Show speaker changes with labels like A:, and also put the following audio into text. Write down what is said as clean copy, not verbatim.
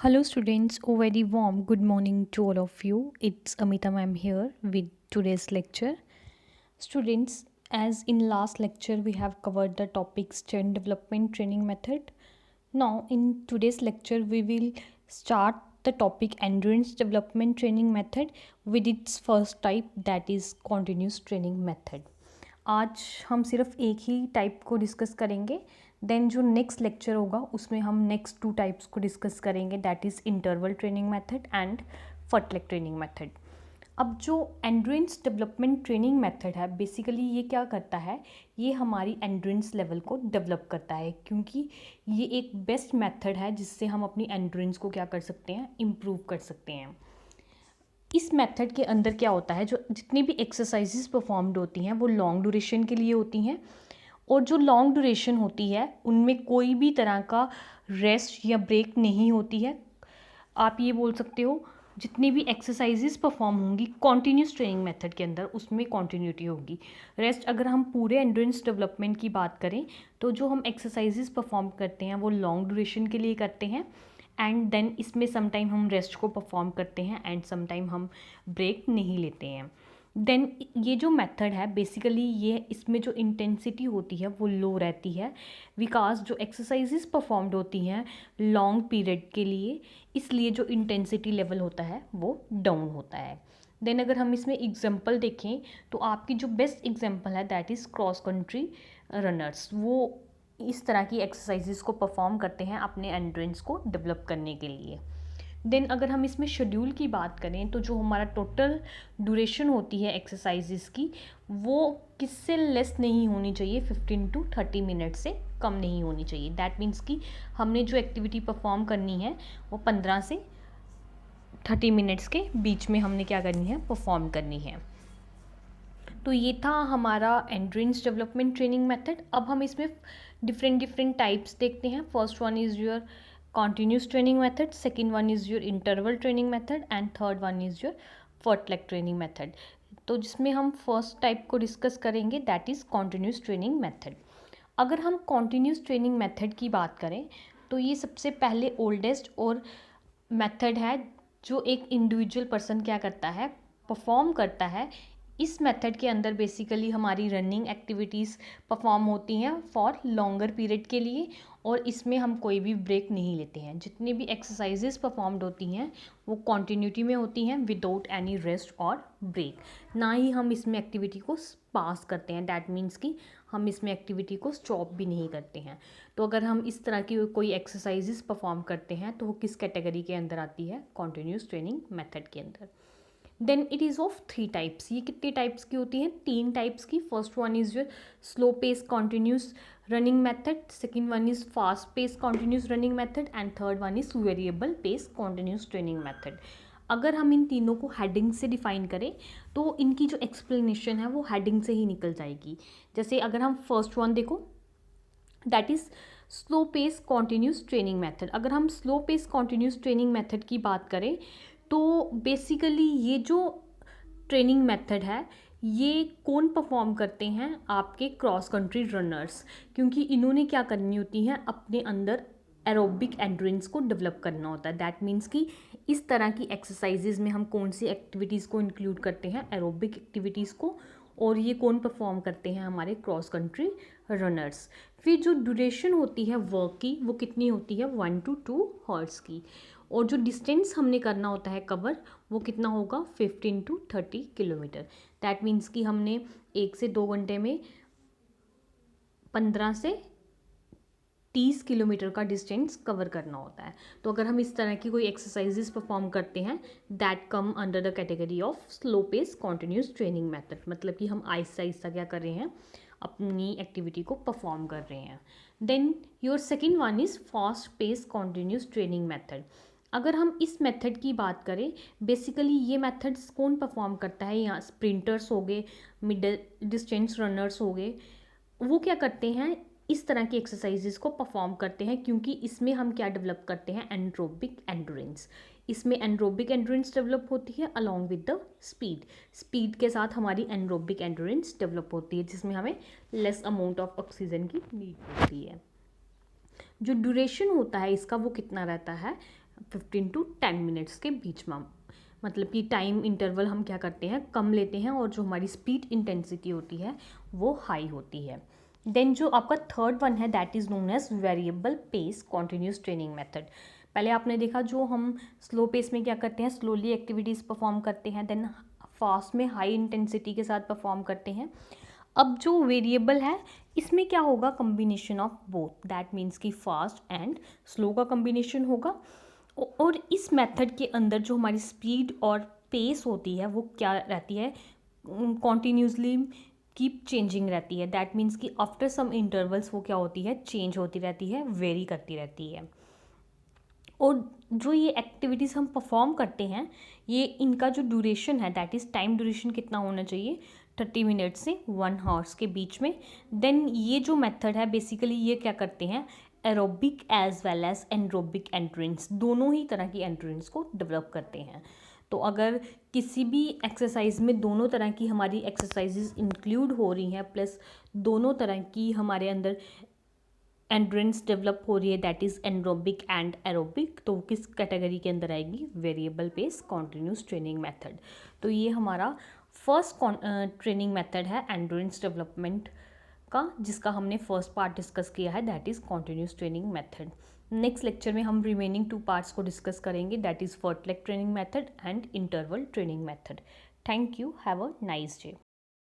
A: Hello, students. A very warm good morning to all of you. It's Amita ma'am here with today's lecture. Students, as in last lecture, we have covered the topic student development training method. Now, in today's lecture, we will start the topic endurance development training method with its first type, that is continuous training method. आज हम सिर्फ एक ही type को discuss करेंगे. Then जो next lecture होगा उसमें हम नेक्स्ट टू टाइप्स को डिस्कस करेंगे, that is interval training method and fartlek training method. अब जो एंड्रेंस डेवलपमेंट ट्रेनिंग मेथड है, बेसिकली ये क्या करता है, ये हमारी एंड्रेंस लेवल को डेवलप करता है, क्योंकि ये एक बेस्ट मेथड है जिससे हम अपनी एंड्रेंस को क्या कर सकते हैं, इम्प्रूव कर सकते हैं. इस मेथड के अंदर क्या होता है, जो जितनी भी एक्सरसाइजेस परफॉर्म्ड होती हैं वो लॉन्ग ड्यूरेशन के लिए होती हैं, और जो लॉन्ग ड्यूरेशन होती है उनमें कोई भी तरह का रेस्ट या ब्रेक नहीं होती है. आप ये बोल सकते हो जितनी भी एक्सरसाइजेस परफॉर्म होंगी कॉन्टीन्यूस ट्रेनिंग मेथड के अंदर उसमें कॉन्टीन्यूटी होगी. रेस्ट अगर हम पूरे एंड्रेंस डेवलपमेंट की बात करें तो जो हम एक्सरसाइजेस परफॉर्म करते हैं वो लॉन्ग ड्यूरेशन के लिए करते हैं, एंड देन इसमें समटाइम हम रेस्ट को परफॉर्म करते हैं एंड समटाइम हम ब्रेक नहीं लेते हैं. देन ये जो मेथड है बेसिकली ये इसमें जो इंटेंसिटी होती है वो लो रहती है, बिकॉज जो एक्सरसाइजेस परफॉर्म्ड होती हैं लॉन्ग पीरियड के लिए, इसलिए जो इंटेंसिटी लेवल होता है वो डाउन होता है. देन अगर हम इसमें एग्जांपल देखें तो आपकी जो बेस्ट एग्जांपल है that is cross country runners. वो इस तरह की एक्सरसाइजेस को परफॉर्म करते हैं अपने एंड्रेंस को डेवलप करने के लिए. देन अगर हम इसमें शेड्यूल की बात करें तो जो हमारा टोटल ड्यूरेशन होती है एक्सरसाइजेस की वो किससे लेस नहीं होनी चाहिए, 15 to 30 मिनट से कम नहीं होनी चाहिए. दैट मीन्स कि हमने जो एक्टिविटी परफॉर्म करनी है वो 15 से 30 मिनट्स के बीच में हमने क्या करनी है, परफॉर्म करनी है. तो ये था हमारा एंड्रेंस डेवलपमेंट ट्रेनिंग मेथड. अब हम इसमें डिफरेंट टाइप्स देखते हैं. First one is your continuous training method, second one is your interval training method and third one is your फर्टलेक training method. तो जिसमें हम फर्स्ट टाइप को डिस्कस करेंगे that is continuous training method. अगर हम continuous training method की बात करें तो ये सबसे पहले ओल्डेस्ट और मेथड है जो एक इंडिविजुअल पर्सन क्या करता है, परफॉर्म करता है. इस मेथड के अंदर बेसिकली हमारी रनिंग एक्टिविटीज़ परफॉर्म होती हैं फॉर लॉन्गर पीरियड के लिए, और इसमें हम कोई भी ब्रेक नहीं लेते हैं. जितनी भी एक्सरसाइजेस परफॉर्म्ड होती हैं वो कॉन्टीन्यूटी में होती हैं विदाउट एनी रेस्ट और ब्रेक. ना ही हम इसमें एक्टिविटी को पास करते हैं, डैट मीन्स कि हम इसमें एक्टिविटी को स्टॉप भी नहीं करते हैं. तो अगर हम इस तरह की कोई एक्सरसाइजेस परफॉर्म करते हैं तो वो किस कैटेगरी के अंदर आती है, कॉन्टीन्यूस ट्रेनिंग मेथड के अंदर. Then it is of 3 types. ये कितने टाइप्स की होती हैं, 3 टाइप्स की. First one is your slow pace continuous running method, second one is fast pace continuous running method and third one is variable pace continuous training method. अगर हम इन तीनों को हेडिंग से डिफाइन करें तो इनकी जो एक्सप्लेनेशन है वो हेडिंग से ही निकल जाएगी. जैसे अगर हम फर्स्ट वन देखो that is slow pace continuous training method. अगर हम slow pace continuous training method की बात करें तो बेसिकली ये जो ट्रेनिंग मेथड है ये कौन परफॉर्म करते हैं, आपके क्रॉस कंट्री रनर्स, क्योंकि इन्होंने क्या करनी होती है, अपने अंदर एरोबिक एंड्रेंस को डेवलप करना होता है. दैट मीन्स कि इस तरह की एक्सरसाइजेज में हम कौन सी एक्टिविटीज़ को इंक्लूड करते हैं, एरोबिक एक्टिविटीज़ को, और ये कौन परफॉर्म करते हैं, हमारे क्रॉस कंट्री रनर्स. फिर जो ड्यूरेशन होती है वर्क की वो कितनी होती है, 1 to 2 हॉर्स की, और जो डिस्टेंस हमने करना होता है कवर वो कितना होगा, 15 to 30 किलोमीटर. दैट मीन्स कि हमने 1 से 2 घंटे में 15 से 30 किलोमीटर का डिस्टेंस कवर करना होता है. तो अगर हम इस तरह की कोई एक्सरसाइजेस परफॉर्म करते हैं that come under the category of slow pace continuous training method. मतलब कि हम आहिस्ता आहिस्ता क्या कर रहे हैं, अपनी एक्टिविटी को परफॉर्म कर रहे हैं. Then your second one is fast pace continuous training method. अगर हम इस मेथड की बात करें बेसिकली ये मेथड्स कौन परफॉर्म करता है, यहाँ स्प्रिंटर्स हो गए, मिडल डिस्टेंस रनर्स हो गए, वो क्या करते हैं, इस तरह की एक्सरसाइजेस को परफॉर्म करते हैं, क्योंकि इसमें हम क्या डेवलप करते हैं, एंड्रोबिक एंड्योरेंस. इसमें एंड्रोबिक एंड्योरेंस डेवलप होती है अलॉन्ग विद द स्पीड के साथ हमारी एंड्रोबिक एंड्योरेंस डेवलप होती है, जिसमें हमें लेस अमाउंट ऑफ ऑक्सीजन की नीड होती है. जो ड्यूरेशन होता है इसका वो कितना रहता है, 15 to 10 मिनट्स के बीच में, मतलब कि टाइम इंटरवल हम क्या करते हैं, कम लेते हैं, और जो हमारी स्पीड इंटेंसिटी होती है वो हाई होती है। देन जो आपका थर्ड वन है that is known as variable pace continuous training method. पहले आपने देखा जो हम स्लो पेस में क्या करते हैं, स्लोली एक्टिविटीज़ परफॉर्म करते हैं, देन फास्ट में हाई इंटेंसिटी के साथ परफॉर्म करते हैं। अब जो वेरिएबल है इसमें क्या होगा, combination of both, that means कि फास्ट एंड स्लो का कम्बिनेशन होगा। और इस मेथड के अंदर जो हमारी स्पीड और पेस होती है वो क्या रहती है, कॉन्टीन्यूसली कीप चेंजिंग रहती है। दैट मीन्स कि आफ्टर सम इंटरवल्स वो क्या होती है, चेंज होती रहती है, वेरी करती रहती है। और जो ये एक्टिविटीज़ हम परफॉर्म करते हैं, ये इनका जो ड्यूरेशन है दैट इज़ टाइम ड्यूरेशन कितना होना चाहिए, 30 मिनट से 1 आवर्स के बीच में। देन ये जो मेथड है बेसिकली ये क्या करते हैं, aerobic as well as anaerobic endurance, दोनों ही तरह की एंड्रेंस को डेवलप करते हैं। तो अगर किसी भी एक्सरसाइज में दोनों तरह की हमारी एक्सरसाइजेज इंक्लूड हो रही हैं, प्लस दोनों तरह की हमारे अंदर एंड्रेंस डेवलप हो रही है, that is anaerobic and aerobic, तो किस कैटेगरी के अंदर आएगी, variable pace continuous training method. तो ये हमारा फर्स्ट ट्रेनिंग मेथड है एंड्रेंस डेवलपमेंट का, जिसका हमने फर्स्ट पार्ट डिस्कस किया है, that is continuous training method. Next lecture में हम रिमेनिंग 2 पार्ट्स को डिस्कस करेंगे, that is fartlek training method and interval training method. Thank you, have a nice day.